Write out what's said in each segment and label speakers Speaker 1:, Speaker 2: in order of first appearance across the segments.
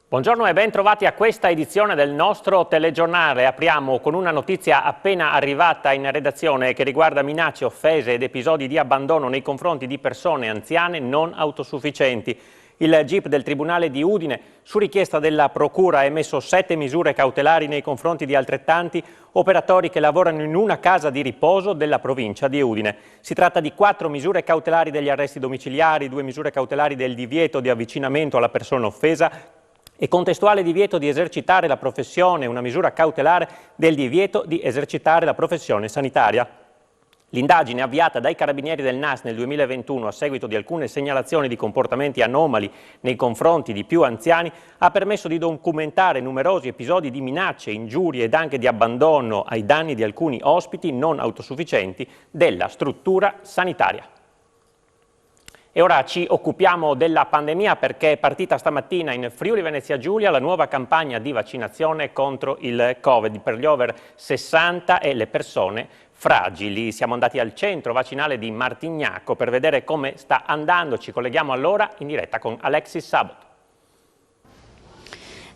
Speaker 1: Buongiorno e ben trovati a questa edizione del nostro telegiornale. Apriamo con una notizia appena arrivata in redazione che riguarda minacce, offese ed episodi di abbandono nei confronti di persone anziane non autosufficienti. Il GIP del Tribunale di Udine, su richiesta della Procura, ha emesso 7 misure cautelari nei confronti di altrettanti operatori che lavorano in una casa di riposo della provincia di Udine. Si tratta di 4 misure cautelari degli arresti domiciliari, 2 misure cautelari del divieto di avvicinamento alla persona offesa e contestuale divieto di esercitare la professione, una misura cautelare del divieto di esercitare la professione sanitaria. L'indagine avviata dai carabinieri del NAS nel 2021 a seguito di alcune segnalazioni di comportamenti anomali nei confronti di più anziani ha permesso di documentare numerosi episodi di minacce, ingiurie ed anche di abbandono ai danni di alcuni ospiti non autosufficienti della struttura sanitaria. E ora ci occupiamo della pandemia perché è partita stamattina in Friuli Venezia Giulia la nuova campagna di vaccinazione contro il Covid per gli over 60 e le persone fragili. Siamo andati al centro vaccinale di Martignacco per vedere come sta andando. Ci colleghiamo allora in diretta con Alexis Sabot.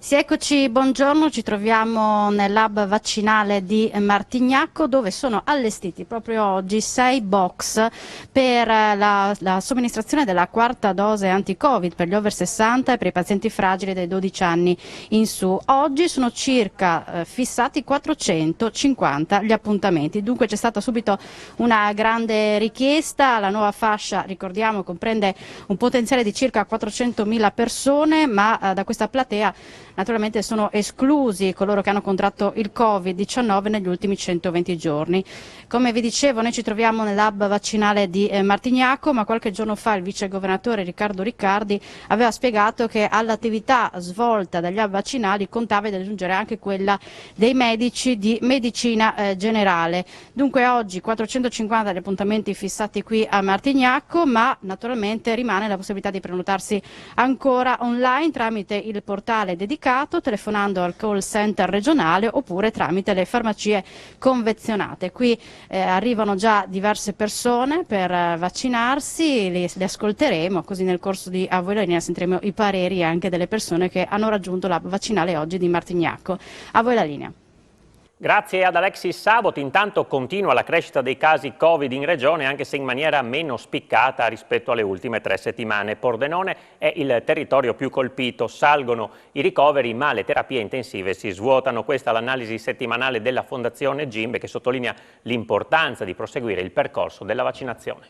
Speaker 2: Sì, eccoci, buongiorno, ci troviamo nell'hub vaccinale di Martignacco dove sono allestiti proprio oggi 6 box per la somministrazione della quarta dose anti-Covid per gli over 60 e per i pazienti fragili dai 12 anni in su. Oggi sono circa fissati 450 gli appuntamenti, dunque c'è stata subito una grande richiesta. La nuova fascia, ricordiamo, comprende un potenziale di circa 400.000 persone, ma da questa platea naturalmente sono esclusi coloro che hanno contratto il Covid-19 negli ultimi 120 giorni. Come vi dicevo, noi ci troviamo nell'hub vaccinale di Martignacco, ma qualche giorno fa il vice governatore Riccardo Riccardi aveva spiegato che all'attività svolta dagli hub vaccinali contava di aggiungere anche quella dei medici di medicina generale. Dunque oggi 450 gli appuntamenti fissati qui a Martignacco, ma naturalmente rimane la possibilità di prenotarsi ancora online tramite il portale dedicato, telefonando al call center regionale oppure tramite le farmacie convenzionate. Qui arrivano già diverse persone per vaccinarsi, le ascolteremo, così nel corso di A Voi la Linea sentiremo i pareri anche delle persone che hanno raggiunto l'hub vaccinale oggi di Martignacco. A voi la linea.
Speaker 1: Grazie ad Alexis Sabot. Intanto continua la crescita dei casi Covid in regione, anche se in maniera meno spiccata rispetto alle ultime 3 settimane. Pordenone è il territorio più colpito, salgono i ricoveri ma le terapie intensive si svuotano. Questa è l'analisi settimanale della Fondazione Gimbe che sottolinea l'importanza di proseguire il percorso della vaccinazione.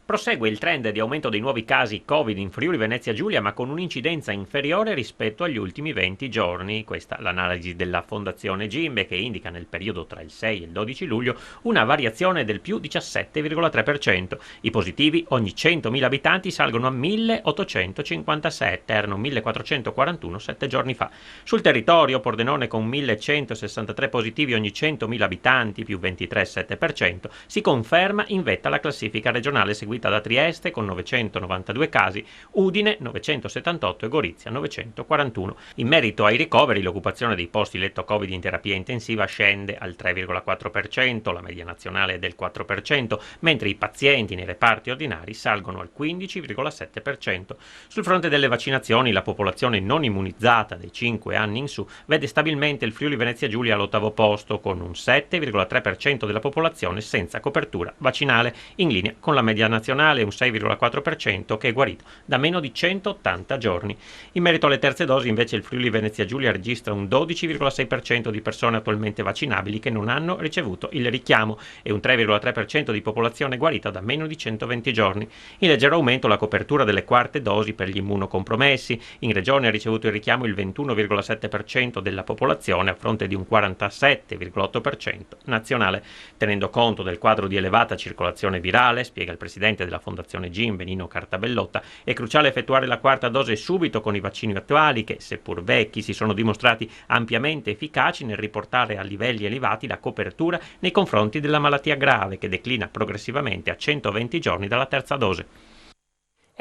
Speaker 1: Prosegue il trend di aumento dei nuovi casi Covid in Friuli Venezia Giulia, ma con un'incidenza inferiore rispetto agli ultimi 20 giorni. Questa è l'analisi della Fondazione Gimbe che indica nel periodo tra il 6 e il 12 luglio una variazione del più 17,3%. I positivi ogni 100.000 abitanti salgono a 1.857, erano 1.441 7 giorni fa. Sul territorio Pordenone con 1.163 positivi ogni 100.000 abitanti, più 23,7%, si conferma in vetta alla classifica regionale seguita da Trieste con 992 casi, Udine 978 e Gorizia 941. In merito ai ricoveri, l'occupazione dei posti letto Covid in terapia intensiva scende al 3,4%, la media nazionale è del 4%, mentre i pazienti nei reparti ordinari salgono al 15,7%. Sul fronte delle vaccinazioni, la popolazione non immunizzata dei 5 anni in su vede stabilmente il Friuli Venezia Giulia all'8° posto, con un 7,3% della popolazione senza copertura vaccinale, in linea con la media nazionale, un 6,4% che è guarito da meno di 180 giorni. In merito alle terze dosi, invece, il Friuli Venezia Giulia registra un 12,6% di persone attualmente vaccinabili che non hanno ricevuto il richiamo e un 3,3% di popolazione guarita da meno di 120 giorni. In leggero aumento la copertura delle quarte dosi per gli immunocompromessi. In regione ha ricevuto il richiamo il 21,7% della popolazione a fronte di un 47,8% nazionale. Tenendo conto del quadro di elevata circolazione virale, spiega il presidente della Fondazione Gimbe, Nino Cartabellotta, è cruciale effettuare la quarta dose subito con i vaccini attuali che, seppur vecchi, si sono dimostrati ampiamente efficaci nel riportare a livelli elevati la copertura nei confronti della malattia grave che declina progressivamente a 120 giorni dalla terza dose.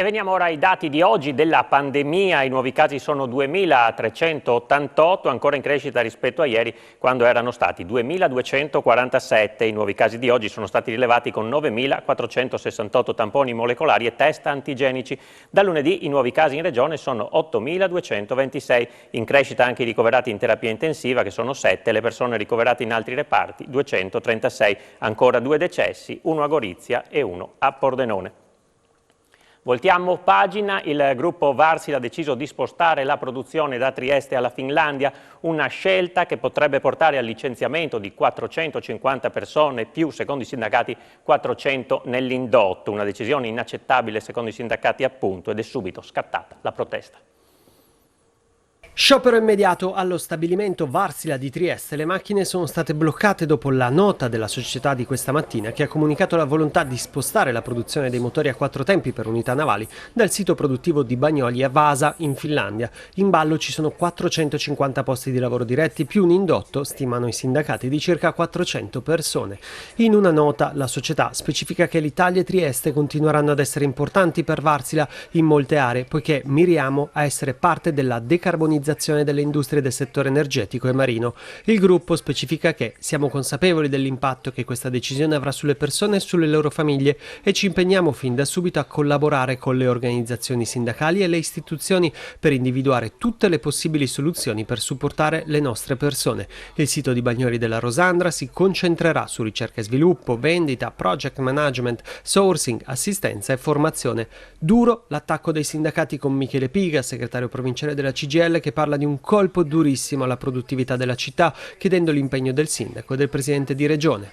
Speaker 1: E veniamo ora ai dati di oggi della pandemia. I nuovi casi sono 2.388, ancora in crescita rispetto a ieri, quando erano stati 2.247. I nuovi casi di oggi sono stati rilevati con 9.468 tamponi molecolari e test antigenici. Da lunedì i nuovi casi in regione sono 8.226. In crescita anche i ricoverati in terapia intensiva, che sono 7, le persone ricoverate in altri reparti 236. Ancora 2 decessi, 1 a Gorizia e 1 a Pordenone. Voltiamo pagina, il gruppo Wärtsilä ha deciso di spostare la produzione da Trieste alla Finlandia, una scelta che potrebbe portare al licenziamento di 450 persone, più secondo i sindacati 400 nell'indotto, una decisione inaccettabile secondo i sindacati appunto, ed è subito scattata la protesta.
Speaker 3: Sciopero immediato allo stabilimento Wärtsilä di Trieste. Le macchine sono state bloccate dopo la nota della società di questa mattina, che ha comunicato la volontà di spostare la produzione dei motori a 4 tempi per unità navali dal sito produttivo di Bagnoli a Vaasa, in Finlandia. In ballo ci sono 450 posti di lavoro diretti più un indotto, stimano i sindacati, di circa 400 persone. In una nota la società specifica che l'Italia e Trieste continueranno ad essere importanti per Wärtsilä in molte aree, poiché miriamo a essere parte della decarbonizzazione delle industrie del settore energetico e marino. Il gruppo specifica che siamo consapevoli dell'impatto che questa decisione avrà sulle persone e sulle loro famiglie e ci impegniamo fin da subito a collaborare con le organizzazioni sindacali e le istituzioni per individuare tutte le possibili soluzioni per supportare le nostre persone. Il sito di Bagnoli della Rosandra si concentrerà su ricerca e sviluppo, vendita, project management, sourcing, assistenza e formazione. Duro l'attacco dei sindacati con Michele Piga, segretario provinciale della CGIL, che parla di un colpo durissimo alla produttività della città, chiedendo l'impegno del sindaco e del presidente di regione.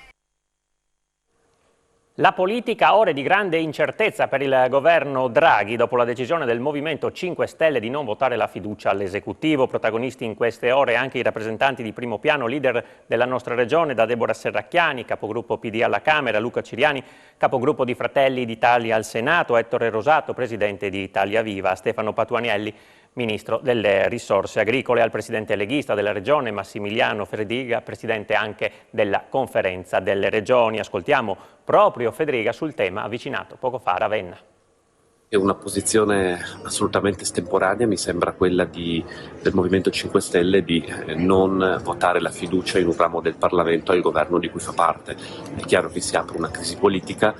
Speaker 1: La politica ora è di grande incertezza per il governo Draghi dopo la decisione del Movimento 5 Stelle di non votare la fiducia all'esecutivo. Protagonisti in queste ore anche i rappresentanti di primo piano, leader della nostra regione, da Deborah Serracchiani, capogruppo PD alla Camera, Luca Ciriani, capogruppo di Fratelli d'Italia al Senato, Ettore Rosato, presidente di Italia Viva, Stefano Patuanielli, ministro delle risorse agricole, al presidente leghista della regione Massimiliano Fedriga, presidente anche della conferenza delle regioni. Ascoltiamo proprio Fedriga sul tema avvicinato poco fa a Ravenna.
Speaker 4: È una posizione assolutamente estemporanea, mi sembra quella del Movimento 5 Stelle di non votare la fiducia in un ramo del Parlamento al governo di cui fa parte. È chiaro che si apre una crisi politica,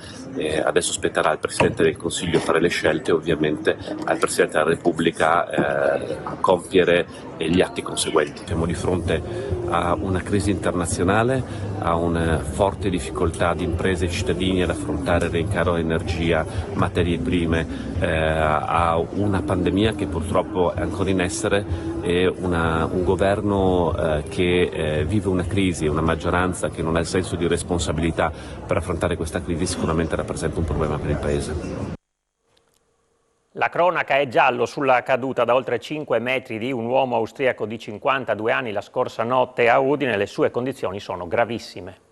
Speaker 4: adesso spetterà al Presidente del Consiglio fare le scelte e ovviamente al Presidente della Repubblica compiere gli atti conseguenti. Siamo di fronte a una crisi internazionale, a una forte difficoltà di imprese e cittadini ad affrontare il rincaro energia, materie prime, a una pandemia che purtroppo è ancora in essere e un governo che vive una crisi, una maggioranza che non ha il senso di responsabilità per affrontare questa crisi sicuramente rappresenta un problema per il Paese.
Speaker 1: La cronaca è giallo sulla caduta da oltre 5 metri di un uomo austriaco di 52 anni la scorsa notte a Udine. Le sue condizioni sono gravissime.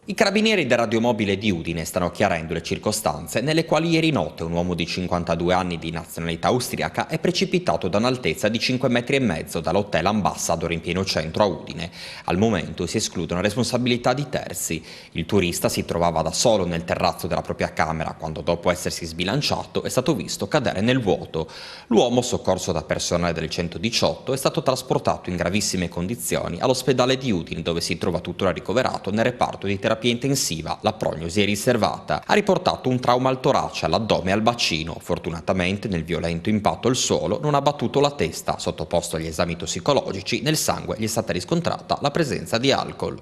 Speaker 5: I carabinieri del radiomobile di Udine stanno chiarendo le circostanze nelle quali ieri notte un uomo di 52 anni di nazionalità austriaca è precipitato da un'altezza di 5,5 metri dall'hotel Ambassador in pieno centro a Udine. Al momento si escludono responsabilità di terzi. Il turista si trovava da solo nel terrazzo della propria camera quando, dopo essersi sbilanciato, è stato visto cadere nel vuoto. L'uomo, soccorso da personale del 118, è stato trasportato in gravissime condizioni all'ospedale di Udine, dove si trova tuttora ricoverato nel reparto di terapia intensiva. La prognosi è riservata. Ha riportato un trauma al torace, all'addome e al bacino. Fortunatamente nel violento impatto al suolo non ha battuto la testa. Sottoposto agli esami tossicologici, nel sangue gli è stata riscontrata la presenza di alcol.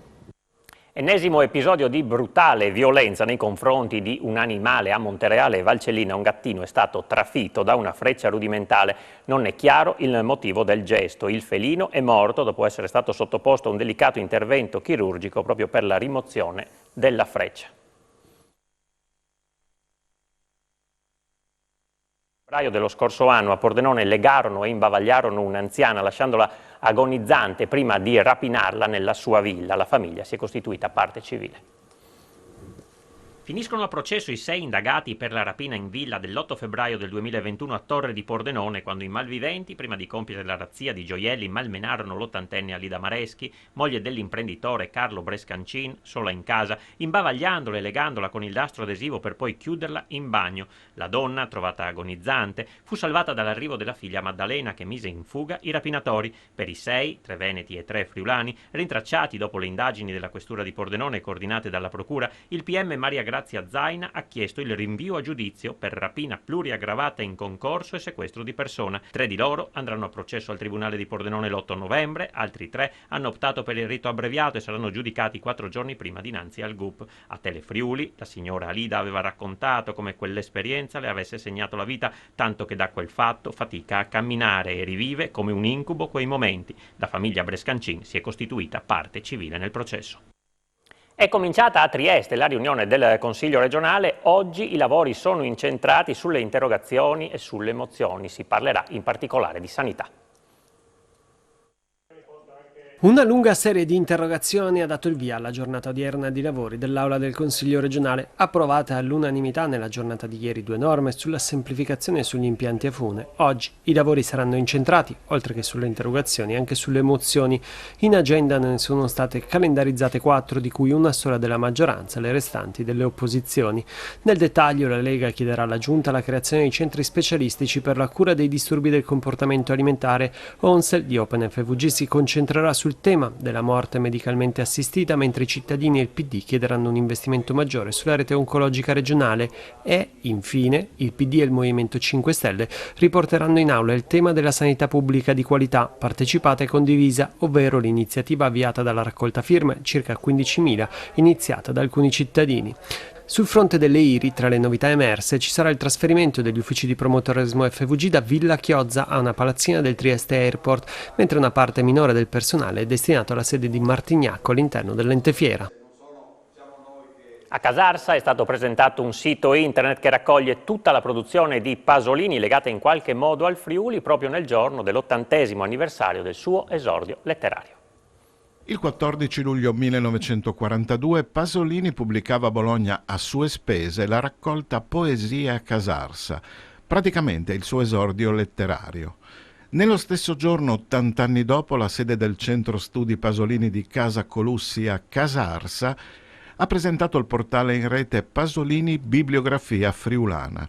Speaker 1: Ennesimo episodio di brutale violenza nei confronti di un animale a Montereale e Valcellina. Un gattino è stato trafitto da una freccia rudimentale. Non è chiaro il motivo del gesto. Il felino è morto dopo essere stato sottoposto a un delicato intervento chirurgico proprio per la rimozione della freccia. A febbraio dello scorso anno a Pordenone legarono e imbavagliarono un'anziana lasciandola agonizzante prima di rapinarla nella sua villa. La famiglia si è costituita parte civile. Finiscono a processo i 6 indagati per la rapina in villa dell'8 febbraio del 2021 a Torre di Pordenone, quando i malviventi, prima di compiere la razzia di gioielli, malmenarono l'80enne Alida Mareschi, moglie dell'imprenditore Carlo Brescancin, sola in casa, imbavagliandola e legandola con il nastro adesivo per poi chiuderla in bagno. La donna, trovata agonizzante, fu salvata dall'arrivo della figlia Maddalena, che mise in fuga i rapinatori. Per i 6, 3 veneti e 3 friulani, rintracciati dopo le indagini della questura di Pordenone coordinate dalla procura, il PM Maria Grazia Zaina ha chiesto il rinvio a giudizio per rapina pluriaggravata in concorso e sequestro di persona. 3 di loro andranno a processo al Tribunale di Pordenone l'8 novembre, altri 3 hanno optato per il rito abbreviato e saranno giudicati 4 giorni prima dinanzi al GUP. A Telefriuli, la signora Alida aveva raccontato come quell'esperienza le avesse segnato la vita, tanto che da quel fatto fatica a camminare e rivive come un incubo quei momenti. La famiglia Brescancin si è costituita parte civile nel processo. È cominciata a Trieste la riunione del Consiglio regionale. Oggi i lavori sono incentrati sulle interrogazioni e sulle mozioni. Si parlerà in particolare di sanità.
Speaker 3: Una lunga serie di interrogazioni ha dato il via alla giornata odierna di lavori dell'Aula del Consiglio regionale, approvate all'unanimità nella giornata di ieri 2 norme sulla semplificazione e sugli impianti a fune. Oggi i lavori saranno incentrati, oltre che sulle interrogazioni, anche sulle mozioni. In agenda ne sono state calendarizzate 4, di cui una sola della maggioranza, le restanti delle opposizioni. Nel dettaglio la Lega chiederà alla Giunta la creazione di centri specialistici per la cura dei disturbi del comportamento alimentare. ONSEL di Open FVG si concentrerà sul tema della morte medicalmente assistita, mentre i cittadini e il PD chiederanno un investimento maggiore sulla rete oncologica regionale e, infine, il PD e il Movimento 5 Stelle riporteranno in aula il tema della sanità pubblica di qualità, partecipata e condivisa, ovvero l'iniziativa avviata dalla raccolta firme, circa 15.000, iniziata da alcuni cittadini. Sul fronte delle IRI, tra le novità emerse, ci sarà il trasferimento degli uffici di promotorismo FVG da Villa Chiozza a una palazzina del Trieste Airport, mentre una parte minore del personale è destinato alla sede di Martignacco all'interno dell'ente fiera.
Speaker 1: A Casarsa è stato presentato un sito internet che raccoglie tutta la produzione di Pasolini legata in qualche modo al Friuli proprio nel giorno dell'80° anniversario del suo esordio letterario.
Speaker 6: Il 14 luglio 1942 Pasolini pubblicava a Bologna a sue spese la raccolta Poesie a Casarsa, praticamente il suo esordio letterario. Nello stesso giorno, 80 anni dopo, la sede del Centro Studi Pasolini di Casa Colussi a Casarsa ha presentato il portale in rete Pasolini Bibliografia Friulana.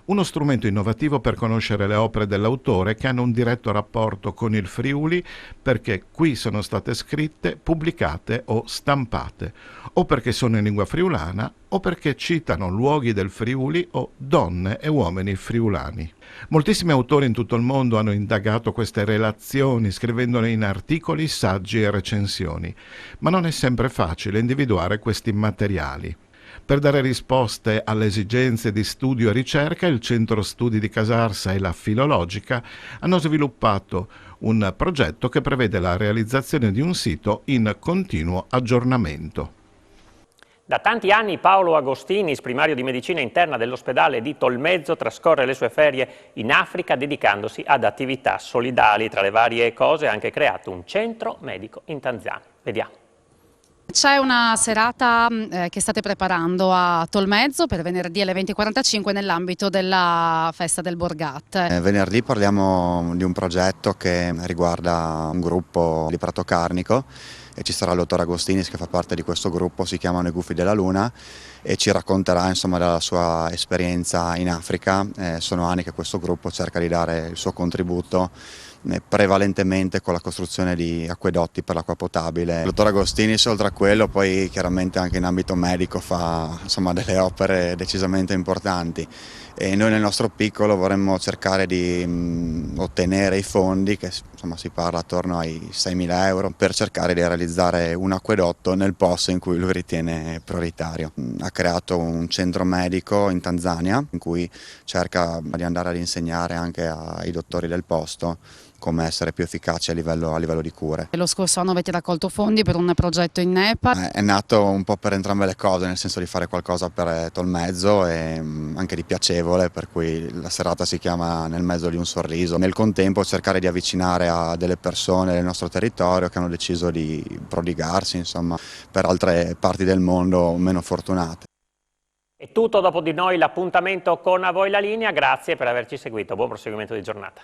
Speaker 6: Uno strumento innovativo per conoscere le opere dell'autore che hanno un diretto rapporto con il Friuli perché qui sono state scritte, pubblicate o stampate, o perché sono in lingua friulana o perché citano luoghi del Friuli o donne e uomini friulani. Moltissimi autori in tutto il mondo hanno indagato queste relazioni scrivendole in articoli, saggi e recensioni, ma non è sempre facile individuare questi materiali. Per dare risposte alle esigenze di studio e ricerca, il Centro Studi di Casarsa e la Filologica hanno sviluppato un progetto che prevede la realizzazione di un sito in continuo aggiornamento.
Speaker 1: Da tanti anni Paolo Agostinis, primario di medicina interna dell'ospedale di Tolmezzo, trascorre le sue ferie in Africa dedicandosi ad attività solidali. Tra le varie cose ha anche creato un centro medico in Tanzania. Vediamo.
Speaker 7: C'è una serata che state preparando a Tolmezzo per venerdì alle 20:45 nell'ambito della festa del Borgat.
Speaker 8: Venerdì parliamo di un progetto che riguarda un gruppo di Prato Carnico e ci sarà il dottor Agostinis che fa parte di questo gruppo, si chiamano I Gufi della Luna, e ci racconterà insomma della sua esperienza in Africa. Sono anni che questo gruppo cerca di dare il suo contributo prevalentemente con la costruzione di acquedotti per l'acqua potabile. Il dottor Agostinis, oltre a quello, poi chiaramente anche in ambito medico fa insomma delle opere decisamente importanti, e noi nel nostro piccolo vorremmo cercare di ottenere i fondi, che insomma si parla attorno ai 6.000 euro, per cercare di realizzare un acquedotto nel posto in cui lui ritiene prioritario. Ha creato un centro medico in Tanzania in cui cerca di andare ad insegnare anche ai dottori del posto come essere più efficaci a livello di cure.
Speaker 7: Lo scorso anno avete raccolto fondi per un progetto in Nepal.
Speaker 8: È nato un po' per entrambe le cose, nel senso di fare qualcosa per Tolmezzo e anche di piacevole, per cui la serata si chiama Nel mezzo di un sorriso. Nel contempo cercare di avvicinare a delle persone del nostro territorio che hanno deciso di prodigarsi insomma per altre parti del mondo meno fortunate.
Speaker 1: È tutto, dopo di noi l'appuntamento con A Voi la Linea, grazie per averci seguito, buon proseguimento di giornata.